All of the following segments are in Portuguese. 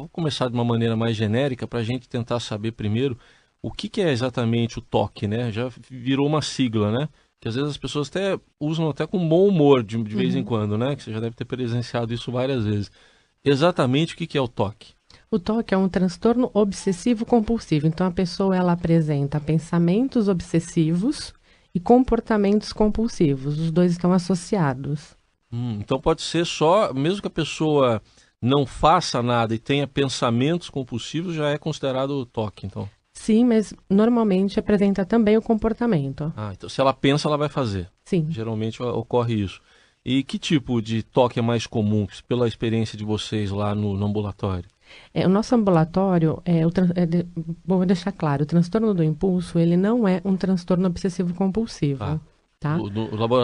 vou começar de uma maneira mais genérica para a gente tentar saber primeiro o que é exatamente o toque, né? Já virou uma sigla, né? Que às vezes as pessoas até usam até com bom humor de vez em Uhum. quando, né? Que você já deve ter presenciado isso várias vezes. Exatamente o que é o toque? O TOC é um transtorno obsessivo compulsivo. Então, a pessoa ela apresenta pensamentos obsessivos e comportamentos compulsivos. Os dois estão associados. Então pode ser só, mesmo que a pessoa não faça nada e tenha pensamentos compulsivos, já é considerado toque, então. Sim, mas normalmente apresenta também o comportamento. Ah, então se ela pensa, ela vai fazer. Sim. Geralmente ocorre isso. E que tipo de toque é mais comum, pela experiência de vocês lá no ambulatório? O nosso ambulatório, vou deixar claro, o transtorno do impulso, ele não é um transtorno obsessivo Tá. compulsivo, tá?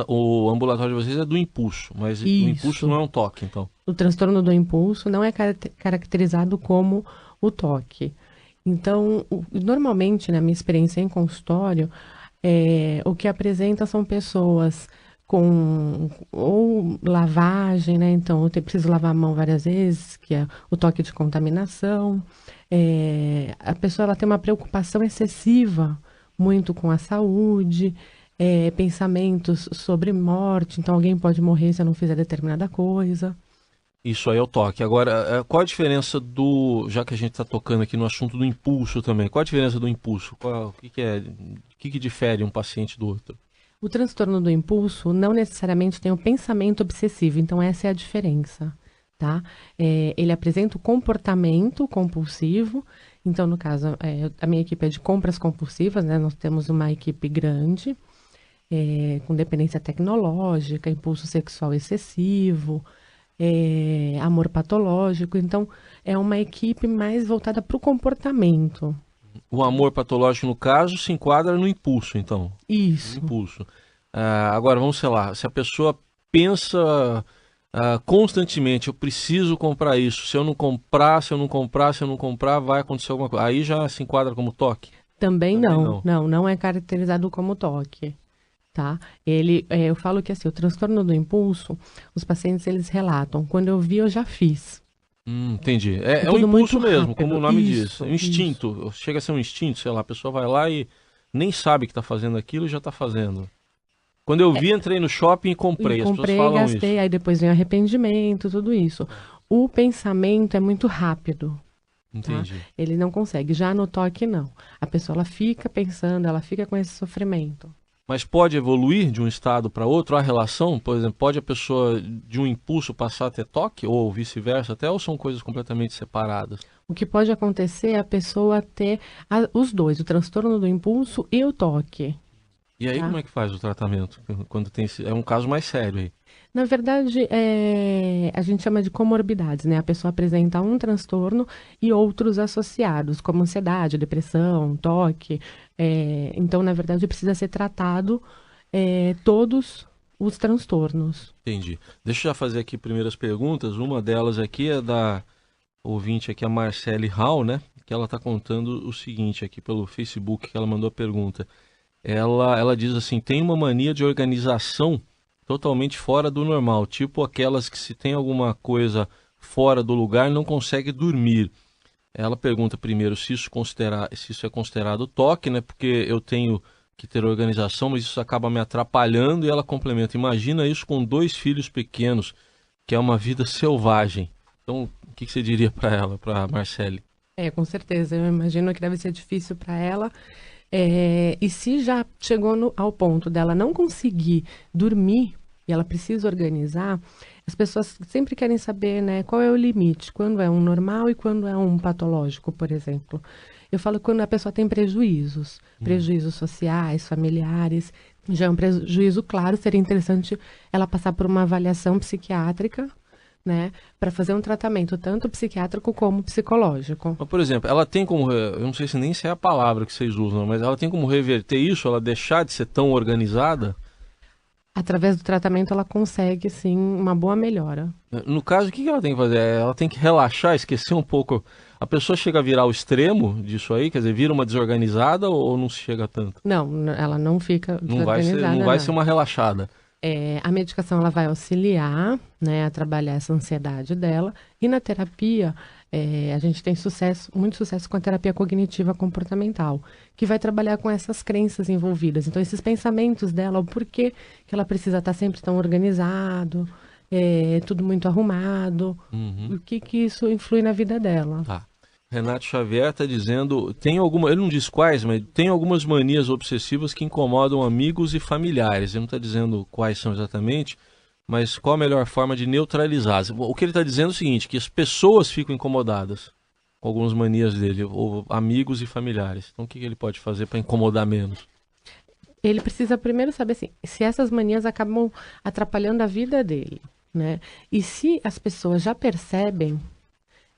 O ambulatório de vocês é do impulso, mas o impulso não Isso. é um toque, então. O transtorno do impulso não é caracterizado como o toque. Então, normalmente, na minha experiência em consultório, o que apresenta são pessoas com ou lavagem, né? Então, eu preciso lavar a mão várias vezes, que é o toque de contaminação. A pessoa ela tem uma preocupação excessiva muito com a saúde, pensamentos sobre morte. Então, alguém pode morrer se eu não fizer determinada coisa. Isso aí é o toque. Agora, qual a diferença do. Já que a gente está tocando aqui no assunto do impulso também, qual a diferença do impulso? O que é. O que difere um paciente do outro? O transtorno do impulso não necessariamente tem o pensamento obsessivo, então essa é a diferença, tá? Ele apresenta o comportamento compulsivo, então no caso, a minha equipe é de compras compulsivas, né? Nós temos uma equipe grande, com dependência tecnológica, impulso sexual excessivo, amor patológico, então é uma equipe mais voltada para o comportamento. O amor patológico, no caso, se enquadra no impulso, então. No Isso. impulso. Agora, vamos sei lá, se a pessoa pensa constantemente, eu preciso comprar isso, se eu não comprar, se eu não comprar, se eu não comprar, vai acontecer alguma coisa. Aí já se enquadra como toque? Também Também não, não. não é caracterizado como toque. Tá? Eu falo que assim, o transtorno do impulso, os pacientes eles relatam, quando eu vi, eu já fiz. Entendi. É É um tudo muito impulso mesmo, como o rápido. nome diz. Um Isso, isso. instinto. Chega a ser um instinto, sei lá, a pessoa vai lá e nem sabe que está fazendo aquilo e já está fazendo. Quando eu vi, entrei no shopping e E comprei. As pessoas comprei, falam isso. gastei, aí depois vem arrependimento, tudo isso. O pensamento é muito rápido, tá? Entendi. Ele não consegue. Já no toque, não. A pessoa ela fica pensando, ela fica com esse sofrimento. Mas pode evoluir de um estado para outro a relação? Por exemplo, pode a pessoa de um impulso passar a ter toque ou vice-versa até, ou são coisas completamente separadas? O que pode acontecer é a pessoa ter os dois, o transtorno do impulso e o toque, E aí tá? como é que faz o tratamento? Quando tem é um caso mais sério aí. Na verdade, a gente chama de comorbidades, né? A pessoa apresenta um transtorno e outros associados, como ansiedade, depressão, toque. Então, na verdade, precisa ser tratado todos os transtornos. Entendi. Deixa eu já fazer aqui primeiras perguntas. Uma delas aqui é da ouvinte aqui, a Marcele Hall, né? Que ela está contando o seguinte aqui pelo Facebook, que ela mandou a pergunta. Ela diz assim, tem uma mania de organização totalmente fora do normal, tipo aquelas que se tem alguma coisa fora do lugar não consegue dormir. Ela pergunta primeiro se isso é considerado toque, né? Porque eu tenho que ter organização, mas isso acaba me atrapalhando. E ela complementa, imagina isso com 2 filhos pequenos, que é uma vida selvagem. Então, o que você diria para ela, para Marcele? Com certeza. Eu imagino que deve ser difícil para ela. E se já chegou ao ponto dela não conseguir dormir e ela precisa organizar, as pessoas sempre querem saber, né, qual é o limite, quando é um normal e quando é um patológico, por exemplo. Eu falo quando a pessoa tem prejuízos, prejuízos sociais, familiares, já é um prejuízo claro, seria interessante ela passar por uma avaliação psiquiátrica, né, para fazer um tratamento tanto psiquiátrico como psicológico. Mas, por exemplo, ela tem como, eu não sei se nem se é a palavra que vocês usam, mas ela tem como reverter isso, ela deixar de ser tão organizada? Através do tratamento, ela consegue, sim, uma boa melhora. No caso, o que ela tem que fazer? Ela tem que relaxar, esquecer um pouco. A pessoa chega a virar o extremo disso aí, quer dizer, vira uma desorganizada ou não se chega tanto? Não, ela não fica desorganizada, Não vai ser uma relaxada. A medicação ela vai auxiliar, né, a trabalhar essa ansiedade dela. E na terapia, A gente tem muito sucesso com a terapia cognitiva comportamental, que vai trabalhar com essas crenças envolvidas. Então, esses pensamentos dela, o porquê que ela precisa estar sempre tão organizado, tudo muito arrumado, o que isso influi na vida dela. Tá. Renato Xavier está dizendo, ele não diz quais, mas tem algumas manias obsessivas que incomodam amigos e familiares. Ele não está dizendo quais são exatamente, mas qual a melhor forma de neutralizar? O que ele está dizendo é o seguinte, que as pessoas ficam incomodadas com algumas manias dele, ou amigos e familiares. Então o que ele pode fazer para incomodar menos? Ele precisa primeiro saber assim, se essas manias acabam atrapalhando a vida dele, né? E se as pessoas já percebem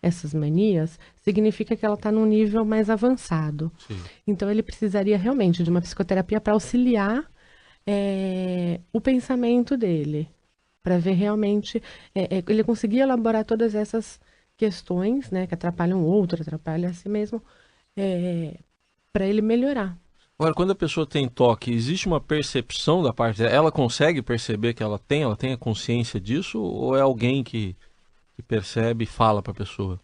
essas manias, significa que ela está num nível mais avançado. Sim. Então, ele precisaria realmente de uma psicoterapia para auxiliar o pensamento dele, para ver realmente, ele conseguir elaborar todas essas questões, né, que atrapalham o outro, atrapalham a si mesmo, para ele melhorar. Agora, quando a pessoa tem toque, existe uma percepção da parte dela? Ela consegue perceber que ela tem a consciência disso, ou é alguém que percebe e fala para a pessoa?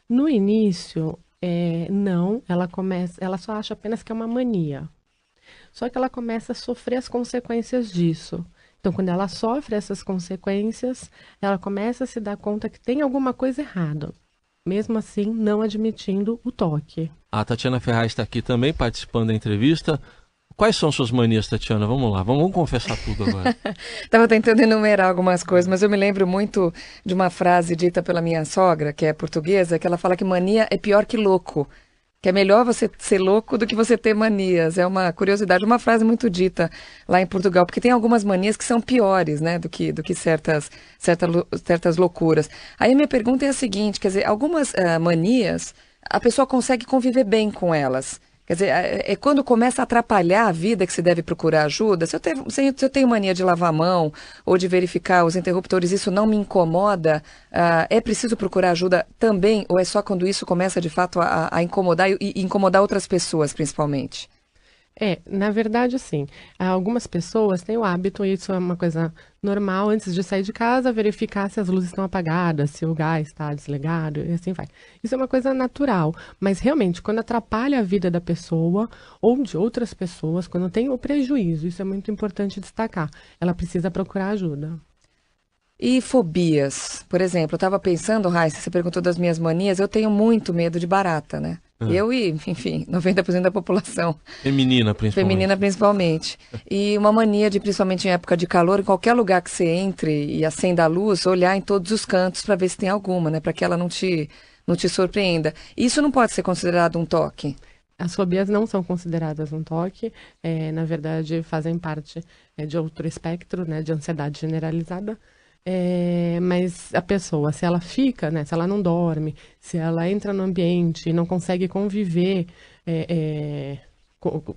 No início, não, ela só acha apenas que é uma mania. Só que ela começa a sofrer as consequências disso. Então, quando ela sofre essas consequências, ela começa a se dar conta que tem alguma coisa errada. Mesmo assim, não admitindo o toque. A Tatiana Ferraz está aqui também, participando da entrevista. Quais são suas manias, Tatiana? Vamos lá, vamos confessar tudo agora. Estava tentando enumerar algumas coisas, mas eu me lembro muito de uma frase dita pela minha sogra, que é portuguesa, que ela fala que mania é pior que louco. Que é melhor você ser louco do que você ter manias. É uma curiosidade, uma frase muito dita lá em Portugal, porque tem algumas manias que são piores, né, do que certas loucuras. Aí a minha pergunta é a seguinte, quer dizer, algumas manias, a pessoa consegue conviver bem com elas. Quer dizer, é quando começa a atrapalhar a vida que se deve procurar ajuda. Se eu tenho mania de lavar a mão ou de verificar os interruptores, isso não me incomoda, é preciso procurar ajuda também? Ou é só quando isso começa de fato a incomodar e incomodar outras pessoas, principalmente? Na verdade, sim. Algumas pessoas têm o hábito, e isso é uma coisa normal, antes de sair de casa, verificar se as luzes estão apagadas, se o gás está desligado, e assim vai. Isso é uma coisa natural, mas realmente, quando atrapalha a vida da pessoa ou de outras pessoas, quando tem o prejuízo, isso é muito importante destacar. Ela precisa procurar ajuda. E fobias? Por exemplo, eu estava pensando, Raíssa, você perguntou das minhas manias, eu tenho muito medo de barata, né? Eu e, enfim, 90% da população. Feminina, principalmente. Feminina, principalmente. E uma mania de, principalmente em época de calor, em qualquer lugar que você entre e acenda a luz, olhar em todos os cantos para ver se tem alguma, né? Para que ela não te surpreenda. Isso não pode ser considerado um toque? As fobias não são consideradas um toque, na verdade fazem parte de outro espectro, né, de ansiedade generalizada. Mas a pessoa, se ela fica, né, se ela não dorme, se ela entra no ambiente e não consegue conviver,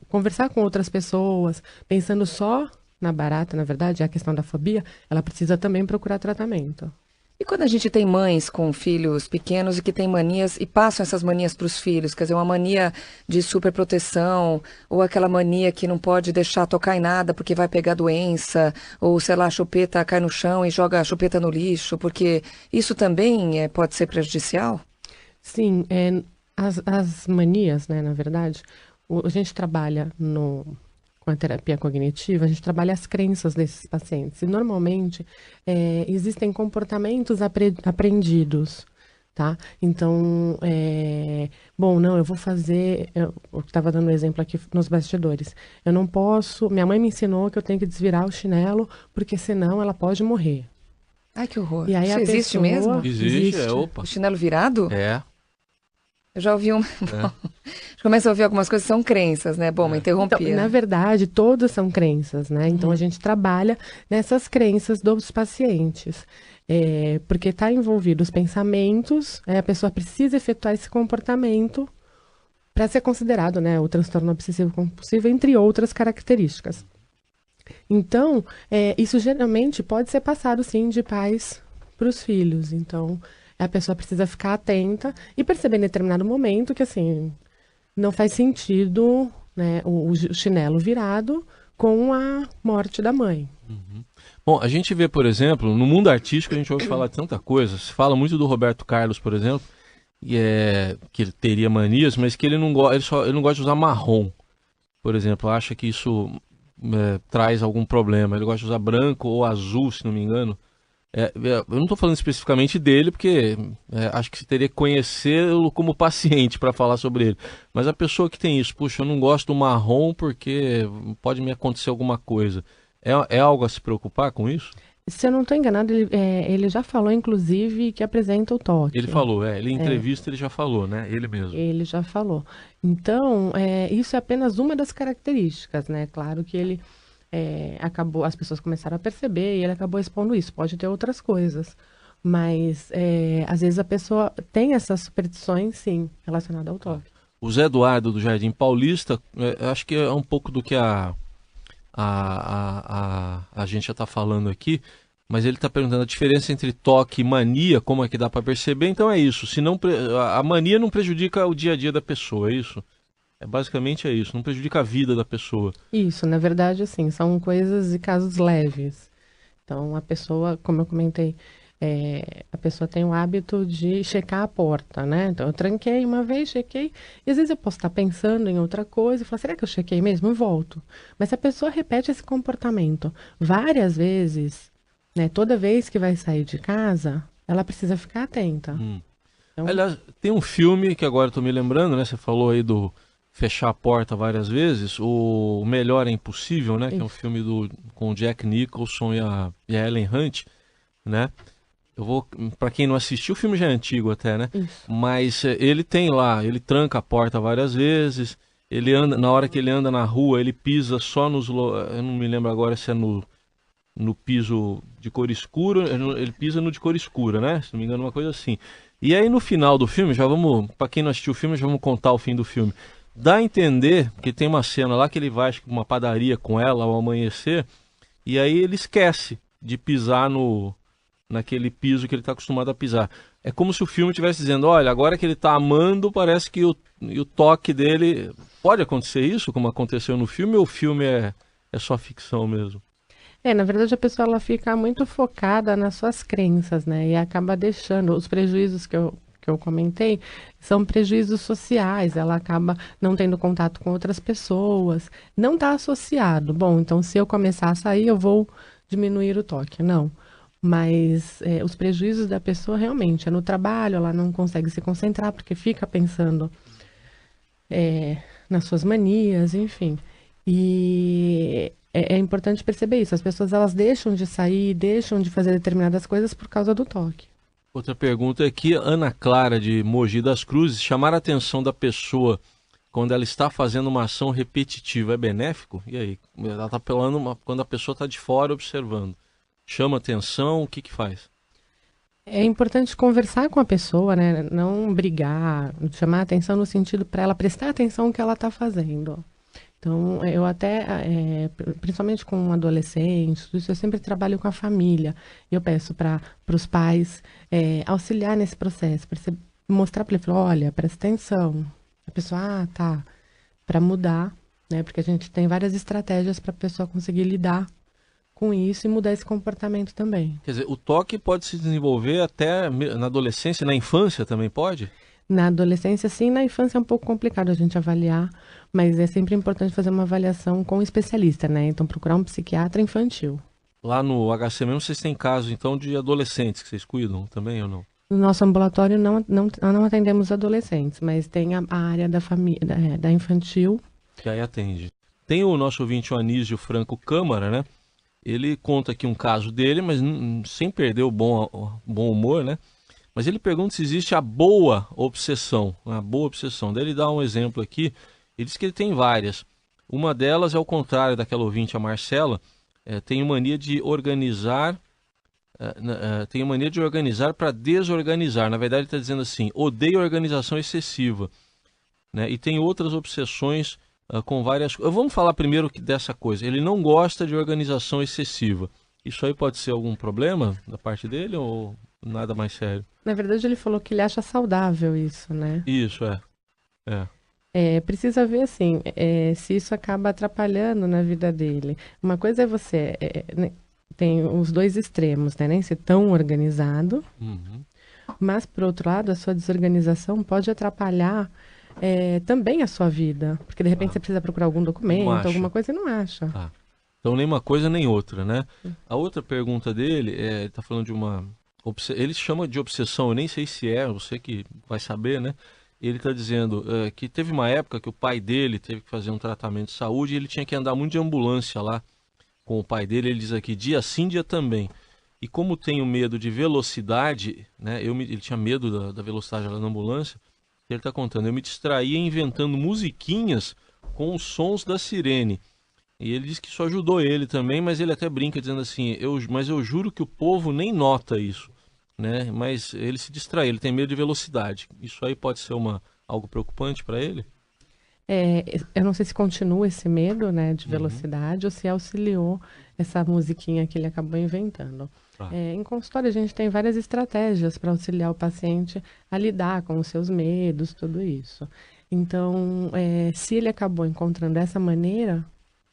conversar com outras pessoas, pensando só na barata, na verdade, é a questão da fobia, ela precisa também procurar tratamento. E quando a gente tem mães com filhos pequenos e que têm manias e passam essas manias para os filhos, quer dizer, uma mania de superproteção ou aquela mania que não pode deixar tocar em nada porque vai pegar doença, ou sei lá, a chupeta cai no chão e joga a chupeta no lixo, porque isso também pode ser prejudicial? Sim, as manias, né, na verdade, a gente trabalha com a terapia cognitiva, a gente trabalha as crenças desses pacientes. E, normalmente, existem comportamentos aprendidos, tá? Então, eu vou fazer... Eu estava dando um exemplo aqui nos bastidores. Eu não posso... Minha mãe me ensinou que eu tenho que desvirar o chinelo, porque senão ela pode morrer. Ai, que horror. E aí isso existe mesmo? Existe. Opa. O chinelo virado? É. Eu já ouvi começa a ouvir algumas coisas que são crenças, né? Bom, me interrompi. Então, na verdade, todas são crenças, né? Então, a gente trabalha nessas crenças dos pacientes. Porque está envolvido os pensamentos, a pessoa precisa efetuar esse comportamento para ser considerado, né, o transtorno obsessivo compulsivo, entre outras características. Então, isso geralmente pode ser passado, sim, de pais para os filhos. Então, a pessoa precisa ficar atenta e perceber em determinado momento que, assim, não faz sentido, né, o chinelo virado com a morte da mãe. Uhum. Bom, a gente vê, por exemplo, no mundo artístico a gente ouve falar de tanta coisa. Se fala muito do Roberto Carlos, por exemplo, que ele teria manias, mas que ele não gosta de usar marrom, por exemplo. Acha que isso traz algum problema. Ele gosta de usar branco ou azul, se não me engano. Eu não estou falando especificamente dele, porque acho que você teria que conhecê-lo como paciente para falar sobre ele. Mas a pessoa que tem isso, puxa, eu não gosto do marrom porque pode me acontecer alguma coisa. É algo a se preocupar com isso? Se eu não estou enganado, ele já falou, inclusive, que apresenta o toque. Ele falou, ele em entrevista ele já falou, né? Ele mesmo. Ele já falou. Então, isso é apenas uma das características, né? Claro que ele acabou, as pessoas começaram a perceber e ele acabou expondo isso. Pode ter outras coisas, mas às vezes a pessoa tem essas superstições, sim, relacionadas ao toque. O Zé Eduardo do Jardim Paulista, acho que é um pouco do que a gente já está falando aqui, mas ele está perguntando a diferença entre toque e mania, como é que dá para perceber. Então é isso, a mania não prejudica o dia a dia da pessoa, é isso? Basicamente é isso, não prejudica a vida da pessoa. Isso, na verdade, assim, são coisas e casos leves. Então, a pessoa, como eu comentei, a pessoa tem o hábito de checar a porta, né? Então, eu tranquei uma vez, chequei, e às vezes eu posso estar pensando em outra coisa e falar, será que eu chequei mesmo? E volto. Mas se a pessoa repete esse comportamento várias vezes, né? Toda vez que vai sair de casa, ela precisa ficar atenta. Então... Aliás, tem um filme que agora eu tô me lembrando, né? Você falou aí do fechar a porta várias vezes, o Melhor é Impossível, né? Isso. Que é um filme com o Jack Nicholson e a Ellen Hunt, né? Para quem não assistiu, o filme já é antigo até, né? Isso. Mas ele tem lá, ele tranca a porta várias vezes, ele anda, na hora que ele anda na rua, ele pisa só eu não me lembro agora se é no piso de cor escura, ele pisa no de cor escura, né? Se não me engano, uma coisa assim. E aí no final do filme, para quem não assistiu o filme, já vamos contar o fim do filme. Dá a entender que tem uma cena lá que ele vai, acho que uma padaria com ela ao amanhecer, e aí ele esquece de pisar naquele piso que ele está acostumado a pisar. É como se o filme estivesse dizendo, olha, agora que ele está amando, parece que o toque dele... Pode acontecer isso, como aconteceu no filme, ou o filme é só ficção mesmo? Na verdade, a pessoa ela fica muito focada nas suas crenças, né? E acaba deixando os prejuízos que eu comentei, são prejuízos sociais, ela acaba não tendo contato com outras pessoas, não está associado. Bom, então se eu começar a sair, eu vou diminuir o toque. Não. Mas os prejuízos da pessoa realmente é no trabalho, ela não consegue se concentrar porque fica pensando nas suas manias, enfim. E é importante perceber isso. As pessoas elas deixam de sair, deixam de fazer determinadas coisas por causa do toque. Outra pergunta é que Ana Clara, de Mogi das Cruzes, chamar a atenção da pessoa quando ela está fazendo uma ação repetitiva é benéfico? E aí? Ela está apelando quando a pessoa está de fora observando. Chama atenção, o que faz? É importante conversar com a pessoa, né? Não brigar, chamar atenção no sentido para ela prestar atenção no que ela está fazendo. Então, eu até, principalmente com adolescentes, eu sempre trabalho com a família. Eu peço para os pais auxiliar nesse processo, mostrar para ele, olha, presta atenção. A pessoa, tá, para mudar, né? Porque a gente tem várias estratégias para a pessoa conseguir lidar com isso e mudar esse comportamento também. Quer dizer, o toque pode se desenvolver até na adolescência, na infância também pode? Na adolescência, sim, na infância é um pouco complicado a gente avaliar, mas é sempre importante fazer uma avaliação com um especialista, né? Então, procurar um psiquiatra infantil. Lá no HC mesmo, vocês têm casos, então, de adolescentes que vocês cuidam também ou não? No nosso ambulatório não atendemos adolescentes, mas tem a área da família, da infantil. Que aí atende. Tem o nosso ouvinte, o Anísio Franco Câmara, né? Ele conta aqui um caso dele, mas sem perder o bom humor, né? Mas ele pergunta se existe a boa obsessão. Daí ele dá um exemplo aqui. Ele diz que ele tem várias. Uma delas é ao contrário daquela ouvinte, a Marcela. Tem mania de organizar. Tem mania de organizar para desorganizar. Na verdade, ele está dizendo assim: odeio organização excessiva. Né? E tem outras obsessões com várias. Vamos falar primeiro dessa coisa. Ele não gosta de organização excessiva. Isso aí pode ser algum problema da parte dele ou nada mais sério? Na verdade, ele falou que ele acha saudável isso, né? Isso, precisa ver, assim, se isso acaba atrapalhando na vida dele. Uma coisa é você... tem os dois extremos, né? Nem ser tão organizado. Uhum. Mas, por outro lado, a sua desorganização pode atrapalhar também a sua vida. Porque, de repente, você precisa procurar algum Não documento, acha. alguma coisa e não acha. Tá. Então, nem uma coisa nem outra, né? A outra pergunta dele, ele tá falando de uma... Ele chama de obsessão, eu nem sei se é, você que vai saber, né? Ele está dizendo que teve uma época que o pai dele teve que fazer um tratamento de saúde e ele tinha que andar muito de ambulância lá com o pai dele. Ele diz aqui, dia sim, dia também. E como tenho medo de velocidade, né? Ele tinha medo da velocidade lá na ambulância. Ele está contando, eu me distraía inventando musiquinhas com os sons da sirene. E ele diz que isso ajudou ele também, mas ele até brinca dizendo assim, mas eu juro que o povo nem nota isso, né? Mas ele se distrai, ele tem medo de velocidade. Isso aí pode ser algo preocupante para ele? Eu não sei se continua esse medo, né, de velocidade ou se auxiliou essa musiquinha que ele acabou inventando. Tá. Em consultório, a gente tem várias estratégias para auxiliar o paciente a lidar com os seus medos, tudo isso. Então, se ele acabou encontrando essa maneira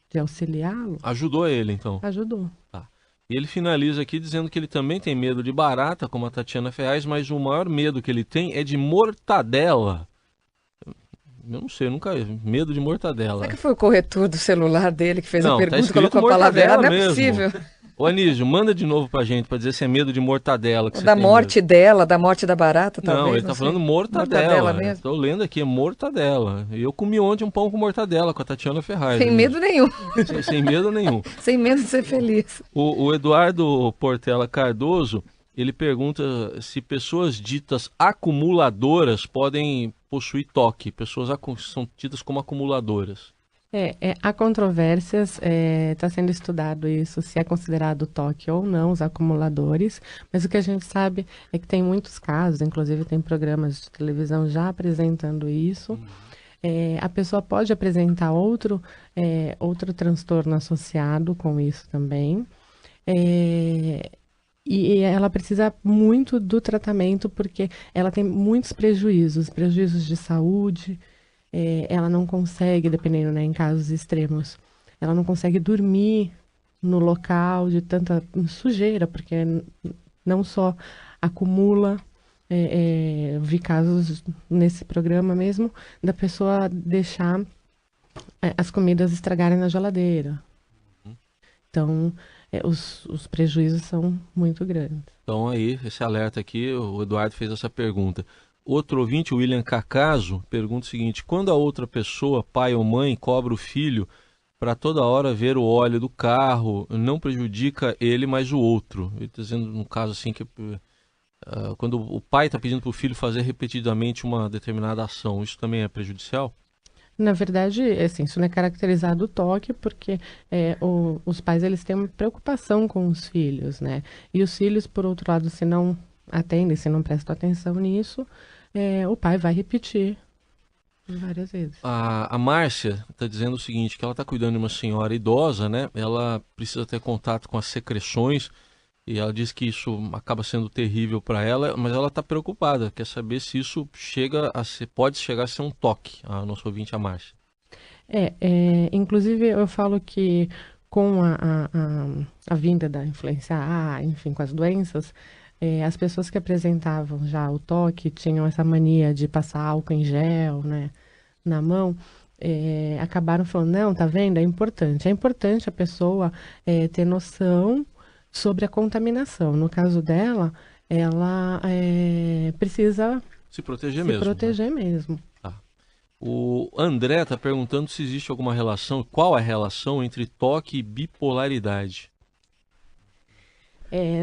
de auxiliá-lo... Ajudou ele, então? Ajudou. Tá. E ele finaliza aqui dizendo que ele também tem medo de barata, como a Tatiana Ferraz, mas o maior medo que ele tem é de mortadela. Eu não sei, nunca medo de mortadela. Será que foi o corretor do celular dele que fez a Não, tá pergunta e escrito colocou a palavra errada? Não é mesmo. possível. Ô Anísio, manda de novo pra gente, pra dizer se é medo de mortadela. Que você Da tem morte medo. dela, da morte da barata, talvez. Não, ele tá sei. falando mortadela. Mortadela mesmo. Tô lendo aqui, é mortadela. E eu comi ontem um pão com mortadela com a Tatiana Ferraz. Sem medo nenhum. Sem medo nenhum. Sem medo de ser feliz. O Eduardo Portela Cardoso, ele pergunta se pessoas ditas acumuladoras podem possuir toque. Pessoas são tidas como acumuladoras. Há controvérsias, está sendo estudado isso, se é considerado toque ou não, os acumuladores, mas o que a gente sabe é que tem muitos casos, inclusive tem programas de televisão já apresentando isso. A pessoa pode apresentar outro transtorno associado com isso também. E ela precisa muito do tratamento porque ela tem muitos prejuízos de saúde. Ela não consegue, dependendo, né, em casos extremos, ela não consegue dormir no local de tanta sujeira, porque não só acumula, vi casos nesse programa mesmo, da pessoa deixar as comidas estragarem na geladeira. Então, os prejuízos são muito grandes. Então aí, esse alerta aqui, o Eduardo fez essa pergunta. Outro ouvinte, o William Cacaso, pergunta o seguinte, quando a outra pessoa, pai ou mãe, cobra o filho para toda hora ver o óleo do carro, não prejudica ele, mas o outro? Ele está dizendo, no caso assim, que quando o pai está pedindo para o filho fazer repetidamente uma determinada ação, isso também é prejudicial? Na verdade, assim, isso não é caracterizado o toque, porque os pais eles têm uma preocupação com os filhos, né? E os filhos, por outro lado, se não atendem, se não prestam atenção nisso, o pai vai repetir várias vezes. A Márcia está dizendo o seguinte, que ela está cuidando de uma senhora idosa, né? Ela precisa ter contato com as secreções e ela diz que isso acaba sendo terrível para ela, mas ela está preocupada, quer saber se isso pode chegar a ser um toque, a nossa ouvinte, a Márcia. Inclusive eu falo que com a vinda da influência A, enfim, com as doenças, as pessoas que apresentavam já o toque tinham essa mania de passar álcool em gel, né, na mão, acabaram falando, não, tá vendo? É importante a pessoa ter noção sobre a contaminação. No caso dela, ela precisa se proteger mesmo. Tá. O André está perguntando se existe alguma relação, qual é a relação entre toque e bipolaridade?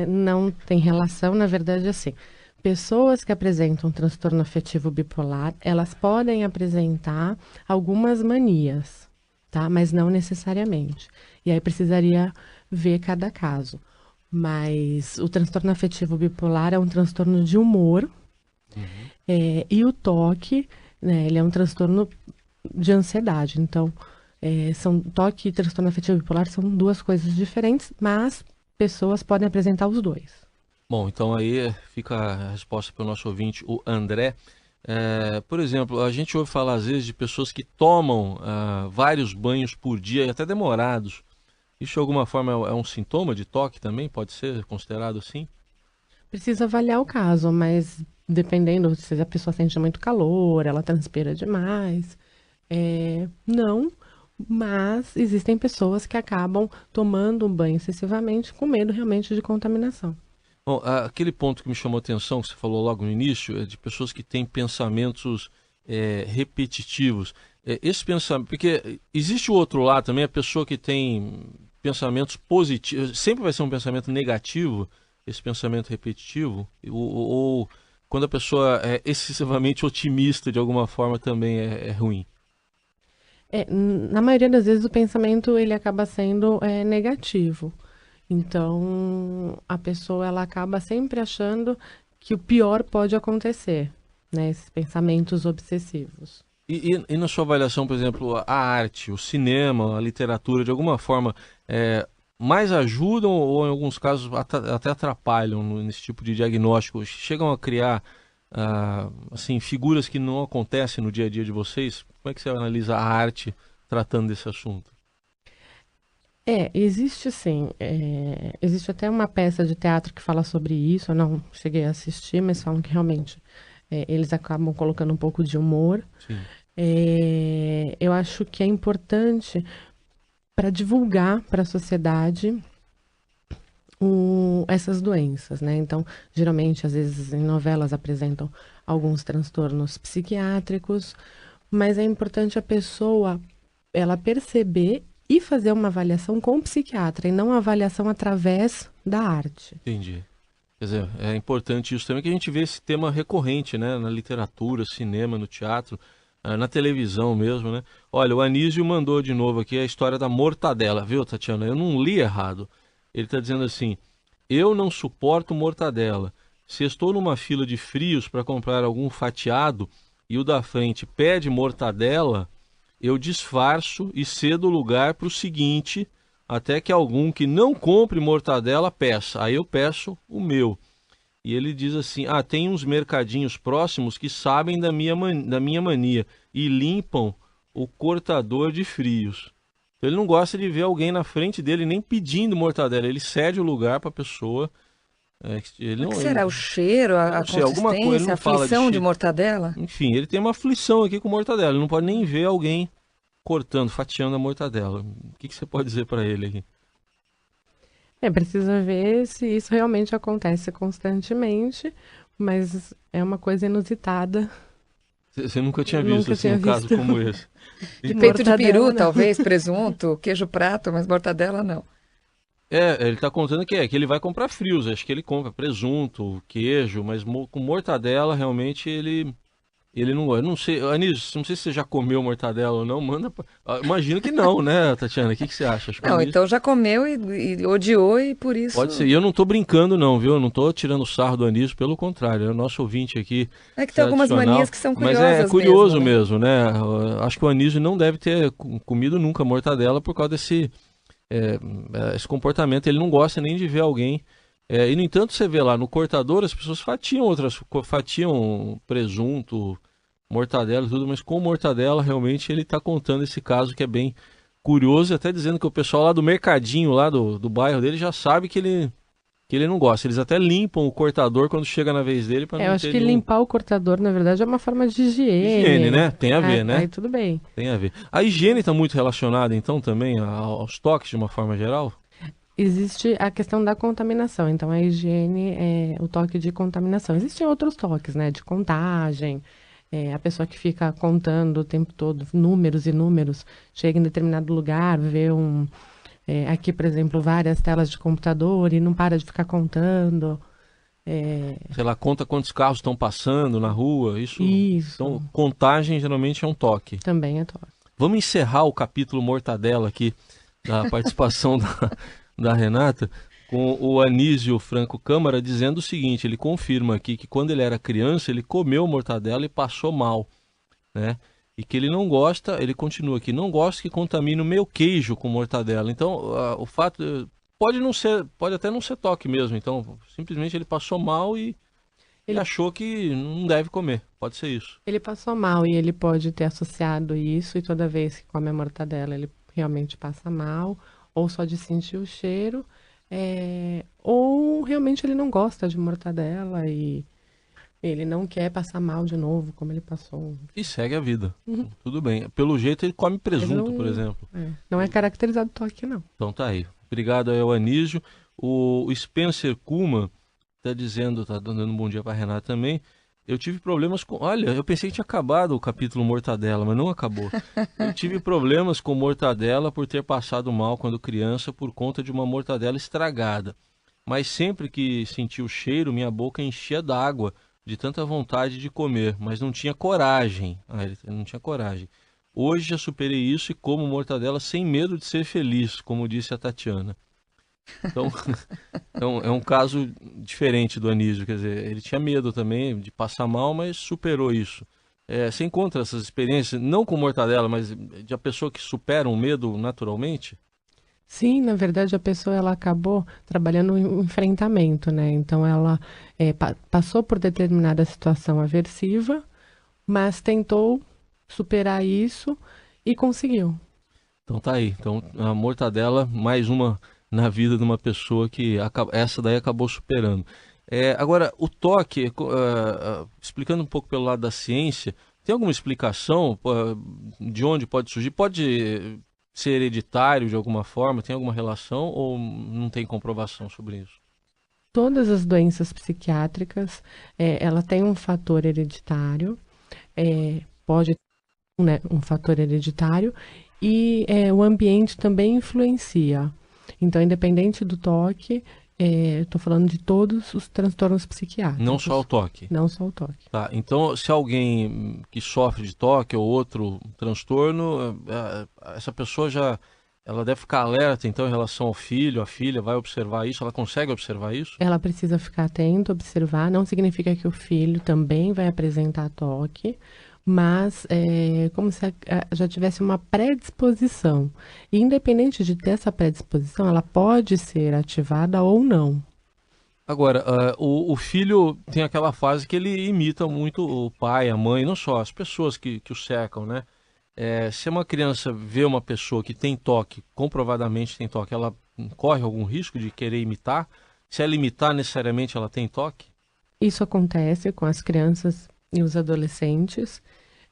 Não tem relação, na verdade, assim, pessoas que apresentam transtorno afetivo bipolar, elas podem apresentar algumas manias, tá? Mas não necessariamente. E aí precisaria ver cada caso. Mas o transtorno afetivo bipolar é um transtorno de humor, e o toque, né, ele é um transtorno de ansiedade. Então, toque e transtorno afetivo bipolar são duas coisas diferentes, mas pessoas podem apresentar os dois. Bom, então aí fica a resposta para o nosso ouvinte, o André. Por exemplo, a gente ouve falar às vezes de pessoas que tomam vários banhos por dia e até demorados. Isso de alguma forma é um sintoma de toque também? Pode ser considerado assim? Precisa avaliar o caso, mas dependendo se a pessoa sente muito calor, ela transpira demais, não, mas existem pessoas que acabam tomando um banho excessivamente com medo realmente de contaminação. Bom, aquele ponto que me chamou a atenção, que você falou logo no início, é de pessoas que têm pensamentos repetitivos. Esse pensamento, porque existe o outro lado também, a pessoa que tem pensamentos positivos, sempre vai ser um pensamento negativo, esse pensamento repetitivo, ou quando a pessoa é excessivamente otimista de alguma forma também é ruim. Na maioria das vezes o pensamento ele acaba sendo negativo. Então a pessoa ela acaba sempre achando que o pior pode acontecer, né? Esses pensamentos obsessivos. E na sua avaliação, por exemplo, a arte, o cinema, a literatura, de alguma forma, mais ajudam ou em alguns casos até atrapalham nesse tipo de diagnóstico? Chegam a criar assim, figuras que não acontecem no dia a dia de vocês? Como é que você analisa a arte tratando desse assunto? Existe sim. Existe até uma peça de teatro que fala sobre isso. Eu não cheguei a assistir, mas falam que realmente eles acabam colocando um pouco de humor. Sim. Eu acho que é importante para divulgar para a sociedade essas doenças, né? Então, geralmente, às vezes, em novelas apresentam alguns transtornos psiquiátricos, mas é importante a pessoa ela perceber e fazer uma avaliação com o psiquiatra, e não uma avaliação através da arte. Entendi. Quer dizer, é importante isso também, que a gente vê esse tema recorrente, né? Na literatura, cinema, no teatro, na televisão mesmo, né? Olha, o Anísio mandou de novo aqui a história da mortadela, viu, Tatiana? Eu não li errado. Ele está dizendo assim: eu não suporto mortadela. Se estou numa fila de frios para comprar algum fatiado e o da frente pede mortadela, eu disfarço e cedo o lugar para o seguinte, até que algum que não compre mortadela peça. Aí eu peço o meu. E ele diz assim: tem uns mercadinhos próximos que sabem da minha mania e limpam o cortador de frios. Ele não gosta de ver alguém na frente dele nem pedindo mortadela. Ele cede o lugar para a pessoa. Ele O não, que será? O cheiro, a sei, alguma coisa, ele consistência, a não fala de aflição de cheiro. mortadela? Enfim, ele tem uma aflição aqui com mortadela. Ele não pode nem ver alguém cortando, fatiando a mortadela. O que você pode dizer para ele aqui? Precisa ver se isso realmente acontece constantemente, mas é uma coisa inusitada. Você nunca tinha visto Nunca assim, tinha um caso visto. como esse? De peito de peru, Mortadela, não. talvez, presunto, queijo prato, mas mortadela não. Ele tá contando que ele vai comprar frios, acho que ele compra presunto, queijo, mas com mortadela realmente ele não gosta. Não sei, Anísio, não sei se você já comeu mortadela ou não, manda imagino que não, né, Tatiana? O que você acha? Acho que o Não, Anísio então já comeu e odiou e por isso... pode ser. E eu não tô brincando não, viu? Eu não tô tirando sarro do Anísio, pelo contrário, é o nosso ouvinte aqui É que tem algumas tradicional, manias que são mas curiosas é curioso mesmo, né? mesmo, né? Eu acho que o Anísio não deve ter comido nunca mortadela por causa desse esse comportamento. Ele não gosta nem de ver alguém. E no entanto, você vê lá no cortador, as pessoas fatiam presunto, mortadela e tudo, mas com mortadela realmente ele está contando esse caso que é bem curioso, e até dizendo que o pessoal lá do mercadinho, lá do bairro dele, já sabe que ele não gosta. Eles até limpam o cortador quando chega na vez dele para Eu não acho ter que nenhum... limpar o cortador, na verdade, é uma forma de Higiene, higiene. né? Tem a ver, né? Aí tudo bem. Tem a ver. A higiene está muito relacionada, então, também aos toques, de uma forma geral? Existe a questão da contaminação. Então, a higiene é o toque de contaminação. Existem outros toques, né? De contagem. A pessoa que fica contando o tempo todo números e números, chega em determinado lugar, vê aqui, por exemplo, várias telas de computador e não para de ficar contando. Sei lá, conta quantos carros estão passando na rua, isso. Isso. Então, contagem geralmente é um toque. Também é toque. Vamos encerrar o capítulo mortadela aqui, da participação da Renata, com o Anísio Franco Câmara dizendo o seguinte: ele confirma aqui que quando ele era criança, ele comeu mortadela e passou mal, né? E que ele não gosta, ele continua aqui, não gosta que contamine o meu queijo com mortadela. Então, o fato pode até não ser toque mesmo. Então, simplesmente ele passou mal e ele achou que não deve comer. Pode ser isso. Ele passou mal e ele pode ter associado isso, e toda vez que come a mortadela ele realmente passa mal, ou só de sentir o cheiro. ou realmente ele não gosta de mortadela e ele não quer passar mal de novo, como ele passou. E segue a vida. Tudo bem. Pelo jeito ele come presunto, por exemplo. Não é caracterizado toque, não. Então tá aí. Obrigado aí ao Anísio. O Spencer Kuma tá dizendo, tá dando um bom dia para Renata também. Eu tive problemas com... Olha, eu pensei que tinha acabado o capítulo mortadela, mas não acabou. Eu tive problemas com mortadela por ter passado mal quando criança por conta de uma mortadela estragada. Mas sempre que senti o cheiro, minha boca enchia d'água de tanta vontade de comer, mas não tinha coragem. Ele não tinha coragem. Hoje já superei isso e como mortadela sem medo de ser feliz, como disse a Tatiana. Então, é um caso diferente do Anísio, quer dizer, ele tinha medo também de passar mal, mas superou isso. Você encontra essas experiências, não com mortadela, mas de a pessoa que supera um medo naturalmente? Sim, na verdade a pessoa ela acabou trabalhando em enfrentamento, né? Então ela passou por determinada situação aversiva, mas tentou superar isso e conseguiu. Então tá aí. Então a mortadela, mais uma na vida de uma pessoa que essa daí acabou superando. Agora, o toque, explicando um pouco pelo lado da ciência, tem alguma explicação de onde pode surgir? Pode ser hereditário de alguma forma? Tem alguma relação ou não tem comprovação sobre isso? Todas as doenças psiquiátricas, ela tem um fator hereditário, pode ter, né, um fator hereditário, e o ambiente também influencia. Então, independente do toque, estou falando de todos os transtornos psiquiátricos. Não só o toque? Não só o toque. Tá, então, se alguém que sofre de toque ou outro transtorno, essa pessoa ela deve ficar alerta, então, em relação ao filho, a filha, vai observar isso? Ela consegue observar isso? Ela precisa ficar atenta, observar. Não significa que o filho também vai apresentar toque, mas como se já tivesse uma predisposição. E independente de ter essa predisposição, ela pode ser ativada ou não. Agora, o filho tem aquela fase que ele imita muito o pai, a mãe, não só as pessoas que o cercam, né? Se uma criança vê uma pessoa que tem toque, comprovadamente tem toque, ela corre algum risco de querer imitar? Se ela imitar, necessariamente ela tem toque? Isso acontece com as crianças e os adolescentes.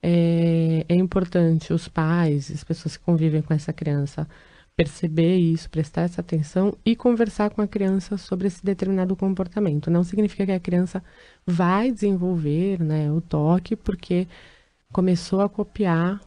É importante os pais, as pessoas que convivem com essa criança, perceber isso, prestar essa atenção e conversar com a criança sobre esse determinado comportamento. Não significa que a criança vai desenvolver, né, o toque porque começou a copiar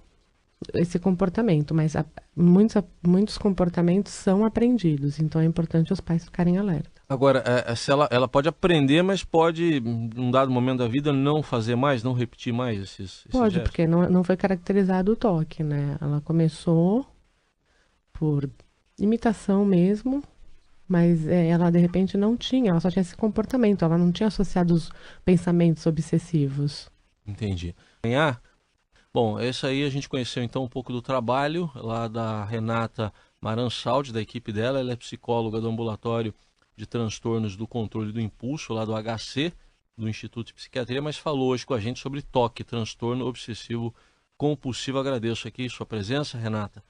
esse comportamento, mas muitos comportamentos são aprendidos, então é importante os pais ficarem alerta. Agora, se ela pode aprender, mas pode, num dado momento da vida, não fazer mais, não repetir mais esses Pode, gestos? porque não foi caracterizado o toque, né? Ela começou por imitação mesmo, mas ela de repente não tinha, ela só tinha esse comportamento, ela não tinha associado os pensamentos obsessivos. Entendi. Bom, esse aí a gente conheceu então um pouco do trabalho lá da Renata Maransaldi, da equipe dela. Ela é psicóloga do ambulatório de transtornos do controle do impulso, lá do HC, do Instituto de Psiquiatria, mas falou hoje com a gente sobre toque, transtorno obsessivo compulsivo. Agradeço aqui sua presença, Renata.